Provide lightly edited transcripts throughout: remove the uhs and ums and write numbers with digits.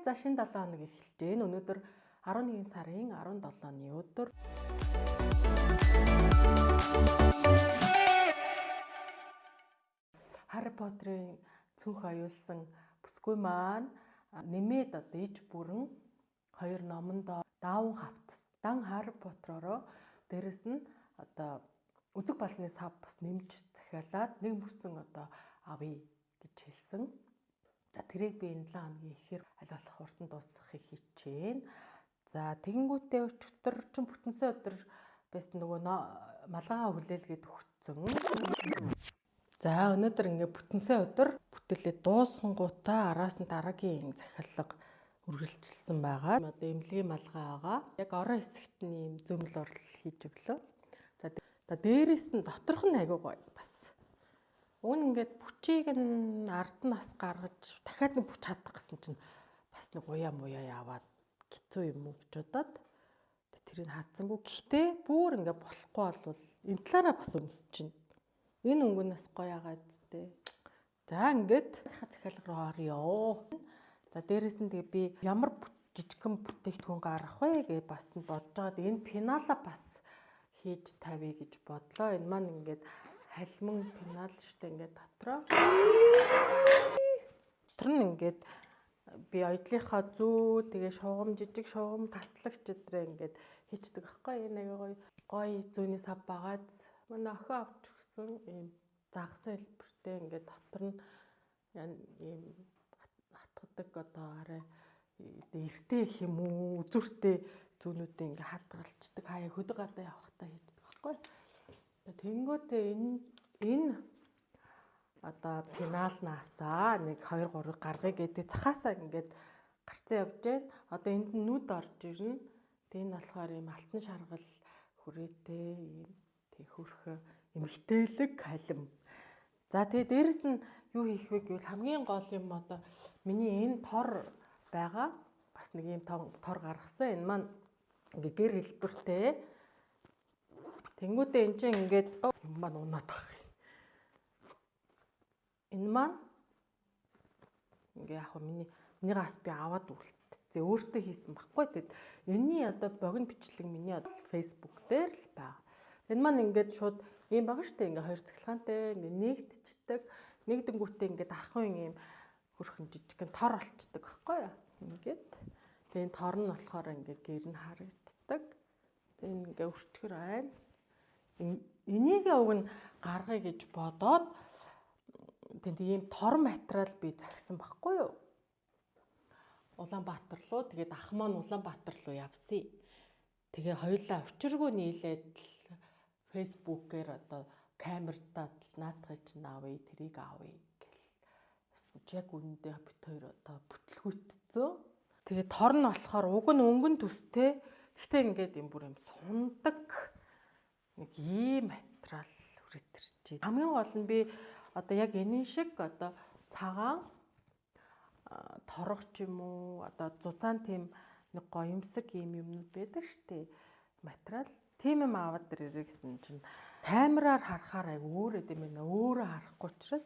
За шинэ 7 хоног эхэлж байна. Өнөөдөр 11 сарын 17-ны өдөр. Harry Potter-ын цүнх аюулсан бүсгүй маань нэмээд иж бүрэн 2 номонд даван хавтасдан Harry Potter-ороо дээрэс нь үзэг балны сав бас нэмж захиалаад нэг мөсөн авъя гэж хэлсэн. За тэрийг би энэ 7 хоногийн ихэр аль болох хурдан дуусгахыг хичээнэ. За тэгэнгүүтээ өчигдөр чинь бүтэнсэ өдөр байсан нөгөө малгайгаа хүлээлгээд өгцөн. За өнөөдөр ингээ бүтэнсэ өдөр бүтээлээ дуусгангуудаа араас нь дараагийн захиалга үргэлжилсэн байгаа. Одоо эмнэлгийн малгай байгаа. Яг орон хэсэгт нь ийм зөмөл орлол хийж өглөө. За дээрээс нь доторх нь айгүй гоё бас. Уг нь ингээд бүчийг нь ард нас гаргаж дахиад нэг бүч хадах гэсэн чинь бас нэг уяа муяа яваад хэцүү юм уу гэж бодоод тэрийг хаацсангүй. Гэхдээ бүр ингээд болохгүй болвол энэ талаараа бас өмсөж чинь. Энэ өнгөнөөс гоё агаад тээ. За ингээд захиалга руу орё. За дээрээс нь тэгээ би ямар жижигхэн бүтээгдэхүүн гаргах вэ гэж бас бодож байгаа. Энэ пенала бас хийж тавья гэж бодлоо. Энэ маань ингээд халиман пенал штэ ингээд дотроо. Тэр нь ингээд би оёдлынхаа зүү тэгээ шугам жижиг шугам таслагч өдрөө ингээд хийчдэг аахгүй. Энэ аяга гоё зүүний сав багаад манай охин авч өгсөн ийм загсан хэлбэртэй ингээд дотор нь ийм хатгадаг арай эртээ гэх юм уу үзүүртэй зүүнүүдээ ингээ хадгалцдаг хаяа хөдөг гадаа явахтаа хийдэг байхгүй. Тэнгүүтээ энэ пеналнаасаа нэг 2 3 гаргая гэдэг цахаасаа ингээд гарцсан явж байна. Одоо энд нь нүд орж ирнэ. Тэгээ энэ болохоор ийм алтан шаргал хүрээтэй ийм тэг хөрх эмгтээлэг халим. За тэгээ дээрэс нь юу хийх вэ гэвэл хамгийн гол юм миний энэ тор байгаа. Бас нэг ийм тор гаргасан. Энэ маань ингээ гэр хэлбэртэй. Тэнгүүдээ энэ чинь ингээд юм маань унаад байгаа. Энэ маань ингээ яг минийгаас би аваад үлдсэн. Өөртөө хийсэн баггүй. Тэгэд энэний богино бичлэг миний Facebook дээр л байгаа. Энэ маань ингээд шууд ийм байгаа штэ. Ингээ 2 цахилгаантай ингээ нэгдчихдэг. Нэгдэнгүүтээ ингээд ахын ийм хөрхөн жижигхэн тор олцдог баггүй юу? Ингээд. Тэгээ энэ тор нь болохоор ингээ гэр нь харагддаг. Тэгээ ингээ өрчгөр байна. Энийг уг нь гаргая гэж бодоод тэгээд ийм тор материал би загсан баггүй юу? Улаанбаатар руу тэгээд ах маань Улаанбаатар руу явсан. Тэгээ хоёулаа учиргүй нийлээд фэйсбүүкээр камертаа наадах чинь авъя, тэрийг авъя гэл. Яг үнэндээ бит хоёр бүтлгүүтцэн. Тэгээ тор нь болохоор уг нь өнгөн төстэй. Гэхдээ ингээд юм бүр юм сундаг нэг ийм материал үрэтэрч. Хамгийн гол нь би яг энэ шиг цагаан торох ч юм уу зузаан тийм нэг гоёмсог ийм юмнууд байдаг штэ материал. Тийм юм аваад ирээ гэсэн чинь камераар харахаар өөр юм байна. Өөрөө харахгүй учраас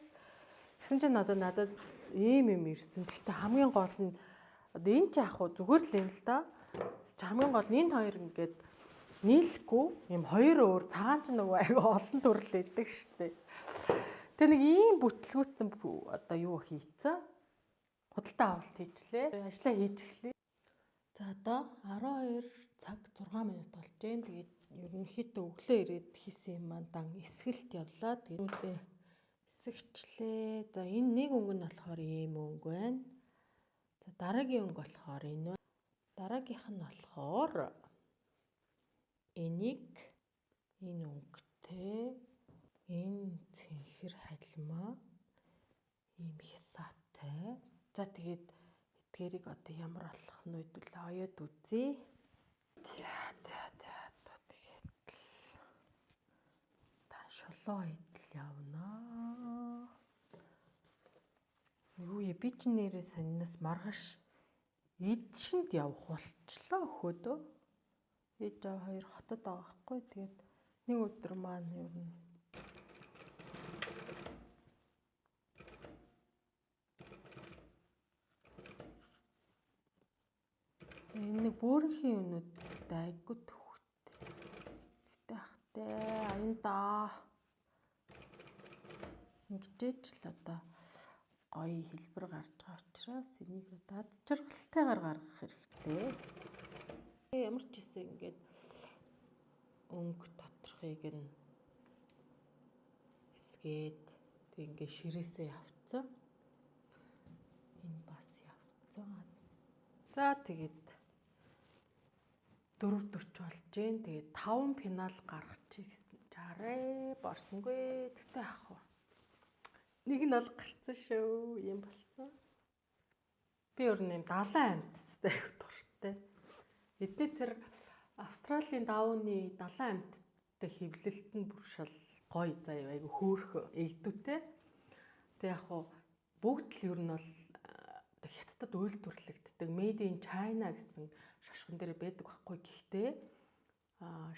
гэсэн чинь надад ийм юм ирсэн. Гэхдээ хамгийн гол нь энэ ч яах вэ зүгээр л юм л да. Хамгийн гол нь энэ хоёр ингээд нийлэхгүй юм хоёр өөр цагаан ч нөгөө аяга олон төрөл өгдөг штэ. Тэгээ нэг ийм бүтлгүүцсэн юу хийцэн. Худалдаа авалт хийчлээ. Ажлаа хийж эхлэе. За одоо 12 цаг 6 минут болж байна. Тэгээд ерөнхийдөө өглөө ирээд хийсэн юм маань дан эсгэлт явлаа. Тэгээд эсэгчлээ. За энэ нэг өнгө нь болохоор ийм өнгө байна. За дараагийн өнгө болохоор энэ. Дараагийнх нь болохоор энийг энэ өнгөтэй энэ цэнхэр халимаа ийм хисаатай. За тэгээд эдгээрийг ямар болох нь үдвэл оёд үзье. Тэгээд шулуу идэл явнаа. Юу би ч нэрээ сонноос маргааш эдшинд явах болчлоо өхөөдөө. Ээж хоёр хотод байгаа хгүй. Тэгээд нэг өдөр маань ер нь Энэ нэг бөөрийнхин өнөдтэй айгуу төвхтэй. Тэгтээ ахтай аяндаа. Ингэжээч л одоо гоё хэлбэр гарч байгаа учраас энийг дад жаргалтайгаар гаргах хэрэгтэй. Ямар ч гэсэн ингээд өнгө доторхыг нь эсгээд тэг ингээд ширээсээ явцсан. Энэ бас явцсан. За тэгээд 4:40 болж гин. Тэгээд 5 пенал гаргачих гэсэн. Чараа борсонгүй. Тэгтээ ах уу. Нэг нь бол гарцсан шүү. Юм болсон. Би өөр нэм 70 амттай их дуртай. Эдний тэр Австралийн давууны 70 амттай хэвлэлт нь бүр шал гоё заяа айгу хөөх эгдүүтэй. Тэг яг хуу бүгд л ер нь бол хятадд үйлдвэрлэгддэг made in China гэсэн шашган дээр байдаг байхгүй. Гэхдээ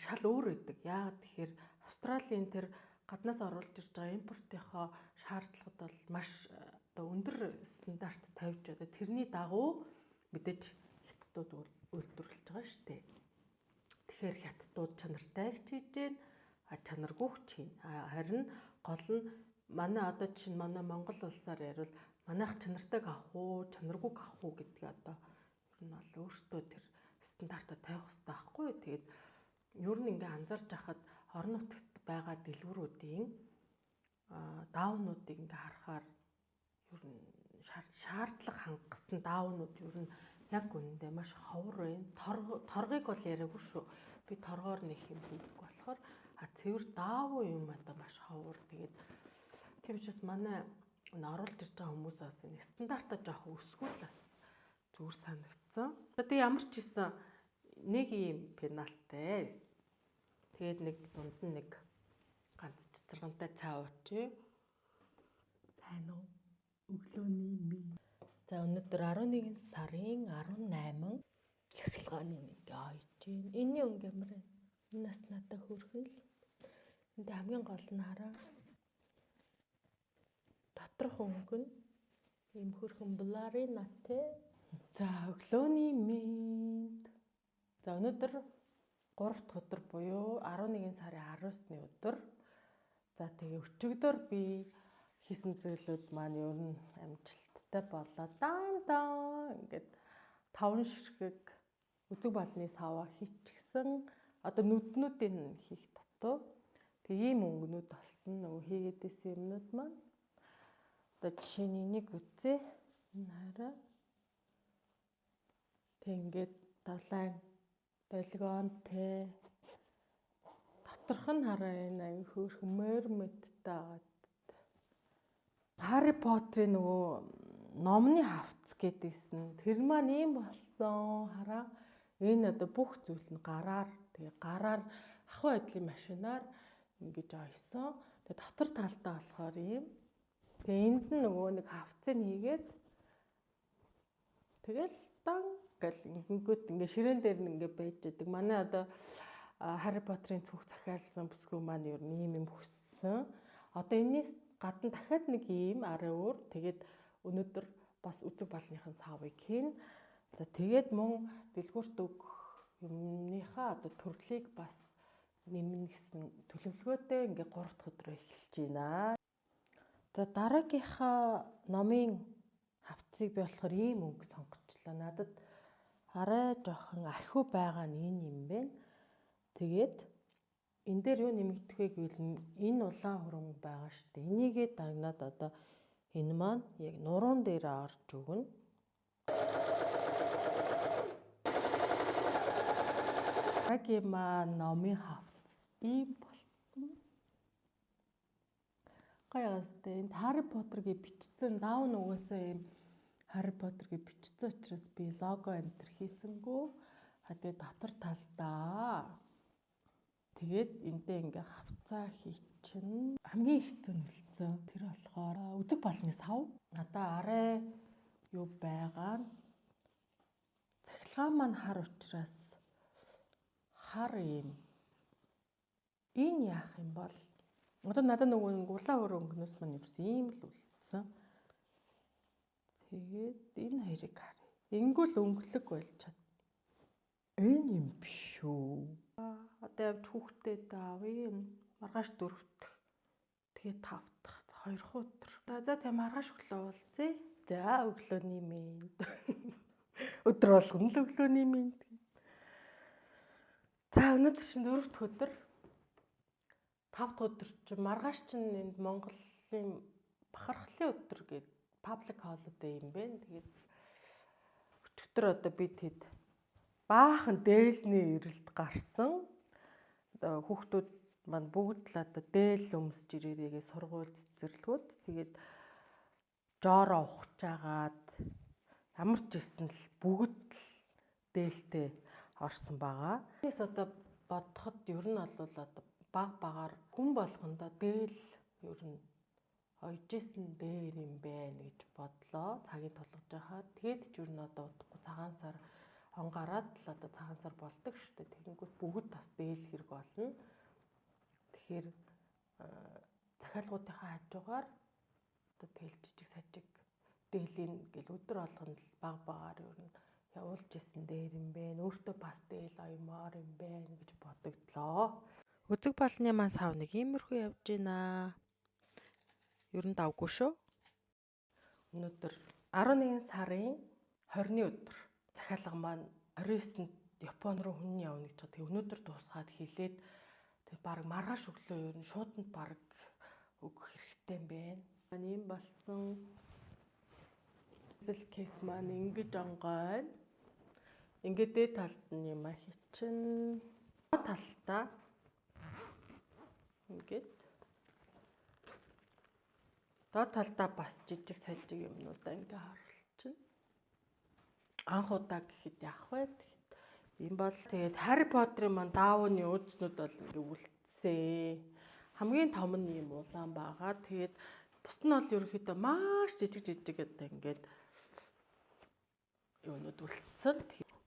шал өөр байдаг. Яагаад тэгэхээр Австралийн тэр гаднаас оруулж ирж байгаа импортынхоо шаардлагад бол маш одоо өндөр стандарт тавьж одоо тэрний дагуу мэдээж хятадууд үйлдвэрлэж байгаа шүү дээ. Тэгэхээр хятадууд чанартай гэж хийж гэн чанаргүй ч юм. Харин гол нь манай одоо чинь манай Монгол улсаар ярил манайх чанартайг авах уу, чанаргүйг авах уу гэдгийг одоо ер нь бол өөрсдөө тэр стандартаа тавих хэрэгтэй байхгүй. Тэгээд ер нь ингээ анзаарч байхад орон нутагт байгаа дэлгүүрүүдийн даунуудыг ингээ харахаар ер нь шаардлага хангасан даунууд ер нь яг үнэндээ маш ховор байна. Торгыг бол яриаггүй шүү. Би торгоор нэг юм хийдэг болохоор цэвэр даавуу юм одоо маш ховор. Тэгээд тийм учраас манай оруулж ирж байгаа хүмүүсээс энэ стандартаа жоох өсгүүл бас зүгээр санагдсан. Одоо ямар ч гэсэн нэг юм пеналтай. Тэгээд нэг дунд нь нэг ганц цэцэргантай цай уучи. Сайн уу? Өглөөний ми. За өнөөдөр 11 сарын 18 цахилгааны нэг ойж байна. Энэний өнгө ямар вэ? Энэ нас надад хөрхөн л. Энд хамгийн гол нь хараа. Доторх өнгө нь ийм хөрхөн блари натэ. За өглөөний минь. За өнөөдөр 3 дахь өдөр буюу 11 сарын 19-ны өдөр. За тэгээ өчигдөр би хийсэн зүйлүүд маань ер нь амжилттай болоо. Даан ингээд 5 ширхэг үзэг балны саваа хийчихсэн. Одоо нүднүүдийг хийх дутуу. Тэгээ ийм өнгөнүүд болсон. Нөгөө хийгээд исэн юмнууд маань. Одоо жишээний нэг үзээ. Энэ хараа. Тэг ингээд далайн долгионтэй доторх нь хараа энэ аяг хөөрхөн мермедтэй агаад Harry Potter-ийн нөгөө номны хавц гэдээсэн. Тэр маань ийм болсон. Хараа. Энэ одоо бүх зүйл нь гараар тэгээ гараар ахуй байдлын машинаар ингэж ойсон. Тэгээ дотор талдаа болохоор ийм. Тэгээ энд нь нөгөө нэг хавцыг хийгээд тэгэл дан гэл ингэнгүүт ингээ ширээн дээр нь ингээ байж байдаг. Манай одоо Harry Potter-ийн цүнх захиалсан бүсгүй маань ер нь ийм юм хүссэн. Одоо энэс гадна дахиад нэг ийм арай өөр. Тэгээд өнөөдөр бас үзэг балныхын савыг хийн. За тэгээд мөн дэлгүүрт өгөх юмныхаа одоо төрлийг бас нэмнэ гэсэн төлөвлөгөөтэй ингээ 3 дахь өдрөө эхэлж байна. За дараагийнхаа номын хавцыг би болохоор ийм өнгө сонгочлоо. Надад арай жоохон архив байгаа нь энэ юм байна. Тэгээд энэ дээр юу нэмэгдэх вэ гэвэл энэ улаан хөрөнгө байгаа шүү дээ. Энийгээ дагнаад одоо энэ маань яг нуруунд дээр орж өгнө. Дараагийн маань номын хавц ийм болсон. Гайхалтай. Энд Harry Potter-ыг бичсэн даун угаасаа ийм Harry Potter-ыг бичсэн учраас би лого энтер хийсэнгүү. Тэгээд дотор талдаа тэгээд энтэй ингээ хавцаа хийчин. Хамгийн хэцүү нь үлдсэн. Тэр болохоор үзэг балны сав. Надаа арай юу байгаа. Цахилгаан маань хар учраас хар юм. Энэ яах юм бол одоо надад нөгөө улаан өөр өнгнөөс маань ерөөс ийм л үлдсэн. Тэгээд энэ хоёрыг харъя. Ингүүл өнгөлөг болж чад. Энэ юм биш үү? Одоо явж хүүхдэд аавын маргааш 4-т. Тэгээд 5-т 2 өдөр. За тэг маргааш өглөө уулзъя. За өглөөний минь. Өдөр болгоно л өглөөний минь. За өнөөдөр чинь 4-р өдөр. 5-р өдөр чинь маргааш чинь энд Монголын бахархлын өдөр гэдэг public holiday юм байна. Тэгээд өчигдөр одоо бид хэд баахан дээлний эрэлт гарсан. Одоо хүүхдүүд маань бүгд л одоо дээл өмсөж ирээрээ сургууль цэцэрлэгүүд. Тэгээд жоороо ухаж агаад ямар ч гэсэн л бүгд л дээлтэй орсон байгаа. Тэгээс одоо бодоход ер нь бол одоо багаар хүн болгондоо дээл ер нь ойжсэн дээр юм байна гэж бодлоо. Цагийг тулгаж байхад. Тэгээд ч ер нь одоо удахгүй цагаан сар он гараад л одоо цагаан сар болдог шүү дээ. Тэгэнгүүт бүгд бас дээл хэрэг болно. Тэгэхээр захиалгуудынхаа хажуугаар одоо тэгэл жижиг сажиг дээлийн гэл өдөр болгоно л багаар ер нь явуулж исэн дээр юм бэ. Өөртөө бас дээл оёмоор юм байна гэж бодогдлоо. Үзэг балны маань сав нэг иймэрхүү явж байна. Ер нь давгүй шүү. Өнөөдөр 11 сарын 20-ны өдөр захиалга маань 29-нд Япон руу хүн явна гэж байгаа. Тэгээ өнөөдөр дуусгаад хилээд тэгээ баг маргааш өглөө ер нь шууданд баг өгөх хэрэгтэй юм байна. Ийм болсон кейс маань ингэж онгойно. Ингээд дээд талд нь юм хийчин. Талдаа ингээд доод талдаа бас жижиг сажиг юмнуудаа ингээ харуулчихна. Анх удаа гэхэд яах вэ? Ийм бол тэгээд Harry Potter-ын маань даавууны өөдснүүд бол ингээ үлдсэн. Хамгийн том нь юм улаан байгаа. Тэгээд бус нь бол ерөөхдөө маш жижиг одоо ингээд юунууд үлдсэн.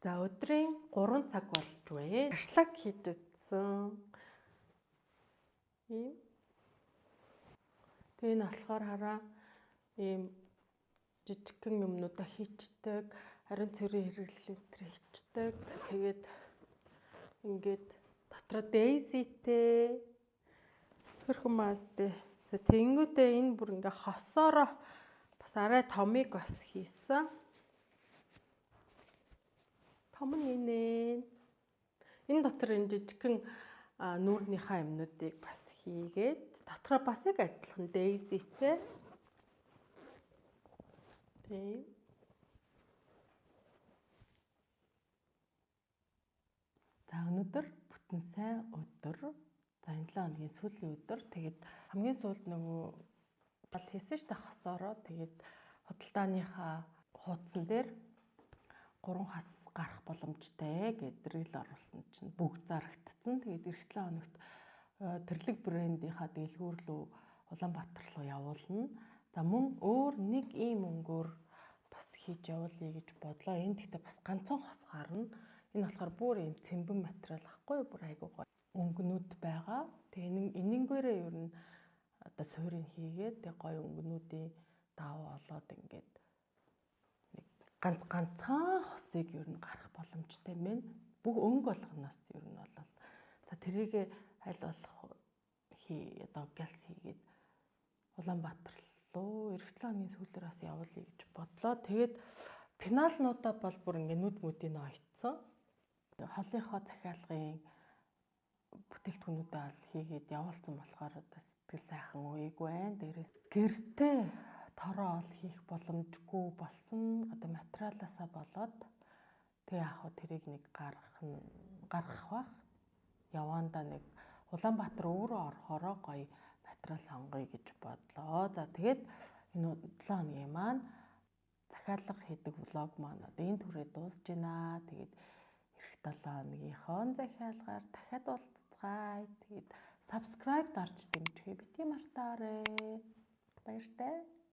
За өдрийн 3 цаг болж байна. Ашлаг хийж утсан. Ийм. Тэгээ энэ болохоор хараа ийм жижигхэн юмнуудаа хийчдэг. Харин цэрийн хэрэглэл энэ хийчдэг. Тэгээд ингээд дотроо Daisy-тэй хөрхөн маастэй. Тэнгүүдээ энэ бүр ингээ хосоороо бас арай томыг бас хийсэн. Том нь энэ. Энэ дотор энэ жижигхэн нүүрнийхаа юмнуудыг бас хийгээд дотроо бас яг адилхан Daisy-тэй. Тийм. За өнөөдөр бүтэн сайн өдөр. За энэ 7 хоногийн сүүлийн өдөр. Тэгээд хамгийн сүүлд нөгөө бол хийсэн штэ хосоороо. Тэгээд худалдааныхаа хуудсан дээр 3 хас гарах боломжтой гэдэрэл оруулсан чинь бүгд зарагдсан. Тэгээд эх 7 хоногт тэрлэг брэндийнхаа дэлгүүр рүү Улаанбаатар руу явуулна. За мөн өөр нэг ийм өнгөөр бас хийж явуулъя гэж бодлоо. Энд гэхдээ бас ганцхан хос гарна. Энэ болохоор бүр ийм цэмбэн материал ахгүй бүр айгуу гоё өнгөнүүд байгаа. Тэгээ энэнгээрээ ер нь одоо суурийг хийгээд тэг гоё өнгөнүүдийн даваа олоод ингээд нэг ганцхан хосыг ер нь гарах боломжтой юм байна. Бүх өнгө болгоноос ер нь бол за тэрийг аль болох одоо гэлс хийгээд Улаанбаатар руу эх 7 хоногийн сүүлээр бас явуулъя гэж бодлоо. Тэгээд пеналнуудаа бол бүр ингээ нүд мүдийн ойцсон. Холынхоо захиалгын бүтээгдэхүүнүүдээ ал хийгээд явуулсан болохоор одоо сэтгэл сайхан үеиг байна. Дээрээс гэртээ тороо ол хийх боломжгүй болсон. Одоо материалаасаа болоод тэгээ яг хөө тэрийг нэг гаргах бах. Явандаа нэг Улаанбаатар өөрөө орохороо гоё материал сонгоё гэж бодлоо. За тэгээд энэ 7 хоногийн маань захиалга хийдэг влог маань одоо энэ түрээ дуусж байна. Тэгээд эх 7 хоногийнхоо захиалгаар дахиад уулзцгаая. Тэгээд subscribe дарж дэмжихээ бити мартаарай. Баяртай.